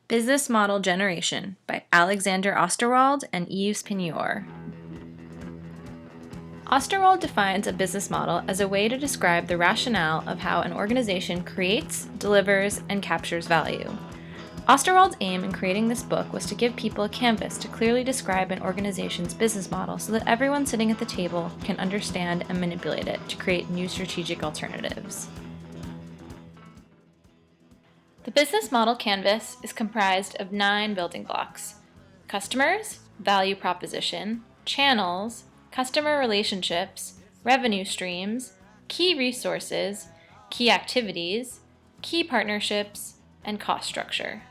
Business Model Generation by Alexander Osterwald and Yves Pigneur. Osterwald defines a business model as a way to describe the rationale of how an organization creates, delivers, and captures value. Osterwald's aim in creating this book was to give people a canvas to clearly describe an organization's business model so that everyone sitting at the table can understand and manipulate it to create new strategic alternatives. The business model canvas is comprised of 9 building blocks: customers, value proposition, channels, customer relationships, revenue streams, key resources, key activities, key partnerships, and cost structure.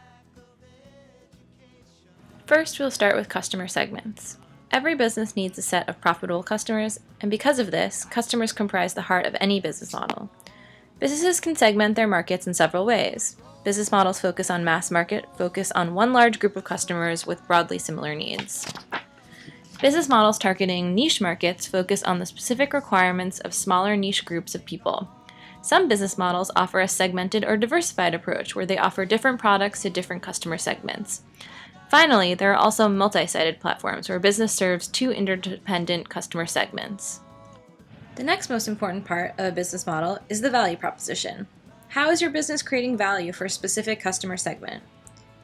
First, we'll start with customer segments. Every business needs a set of profitable customers, and because of this, customers comprise the heart of any business model. Businesses can segment their markets in several ways. Business models focus on mass market, focus on one large group of customers with broadly similar needs. Business models targeting niche markets focus on the specific requirements of smaller niche groups of people. Some business models offer a segmented or diversified approach where they offer different products to different customer segments. Finally, there are also multi-sided platforms where business serves 2 interdependent customer segments. The next most important part of a business model is the value proposition. How is your business creating value for a specific customer segment?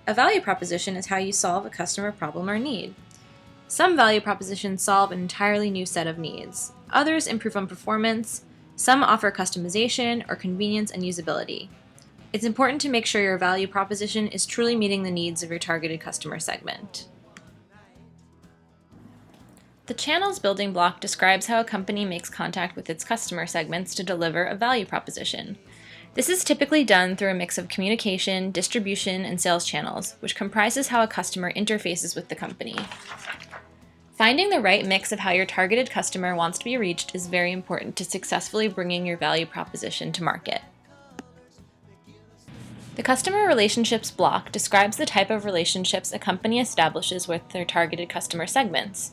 A value proposition is how you solve a customer problem or need. Some value propositions solve an entirely new set of needs. Others improve on performance. Some offer customization or convenience and usability. It's important to make sure your value proposition is truly meeting the needs of your targeted customer segment. The channels building block describes how a company makes contact with its customer segments to deliver a value proposition. This is typically done through a mix of communication, distribution, and sales channels, which comprises how a customer interfaces with the company. Finding the right mix of how your targeted customer wants to be reached is very important to successfully bringing your value proposition to market. The customer relationships block describes the type of relationships a company establishes with their targeted customer segments.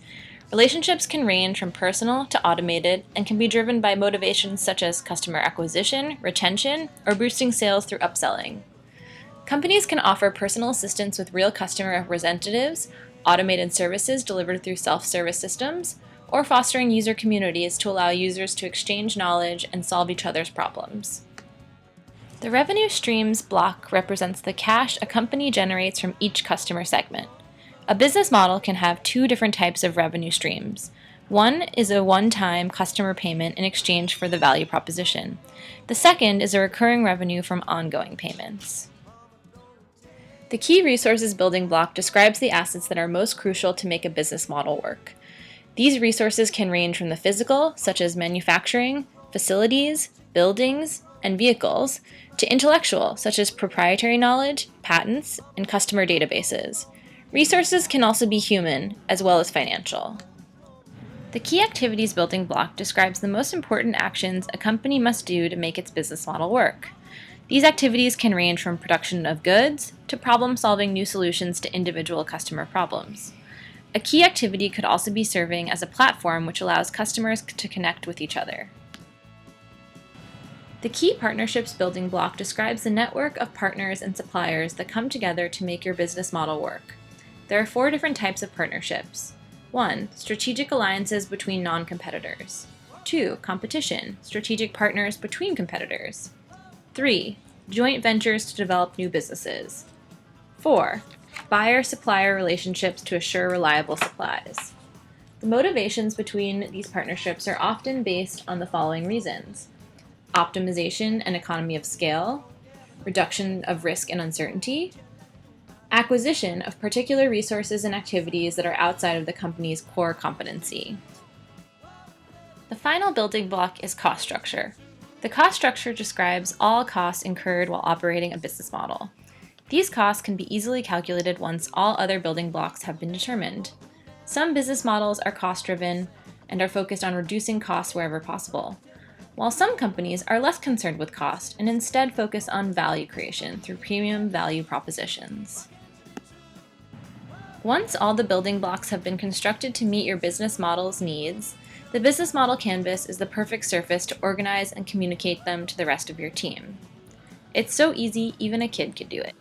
Relationships can range from personal to automated and can be driven by motivations such as customer acquisition, retention, or boosting sales through upselling. Companies can offer personal assistance with real customer representatives, automated services delivered through self-service systems, or fostering user communities to allow users to exchange knowledge and solve each other's problems. The revenue streams block represents the cash a company generates from each customer segment. A business model can have 2 different types of revenue streams. One is a one-time customer payment in exchange for the value proposition. The second is a recurring revenue from ongoing payments. The key resources building block describes the assets that are most crucial to make a business model work. These resources can range from the physical, such as manufacturing, facilities, buildings, and vehicles, to intellectual, such as proprietary knowledge, patents, and customer databases. Resources can also be human, as well as financial. The key activities building block describes the most important actions a company must do to make its business model work. These activities can range from production of goods to problem-solving new solutions to individual customer problems. A key activity could also be serving as a platform which allows customers to connect with each other. The key partnerships building block describes the network of partners and suppliers that come together to make your business model work. There are 4 different types of partnerships. 1. Strategic alliances between non-competitors. 2. Competition, strategic partners between competitors. 3. Joint ventures to develop new businesses. 4. Buyer-supplier relationships to assure reliable supplies. The motivations between these partnerships are often based on the following reasons: optimization and economy of scale, reduction of risk and uncertainty, acquisition of particular resources and activities that are outside of the company's core competency. The final building block is cost structure. The cost structure describes all costs incurred while operating a business model. These costs can be easily calculated once all other building blocks have been determined. Some business models are cost-driven and are focused on reducing costs wherever possible, while some companies are less concerned with cost and instead focus on value creation through premium value propositions. Once all the building blocks have been constructed to meet your business model's needs, the business model canvas is the perfect surface to organize and communicate them to the rest of your team. It's so easy, even a kid could do it.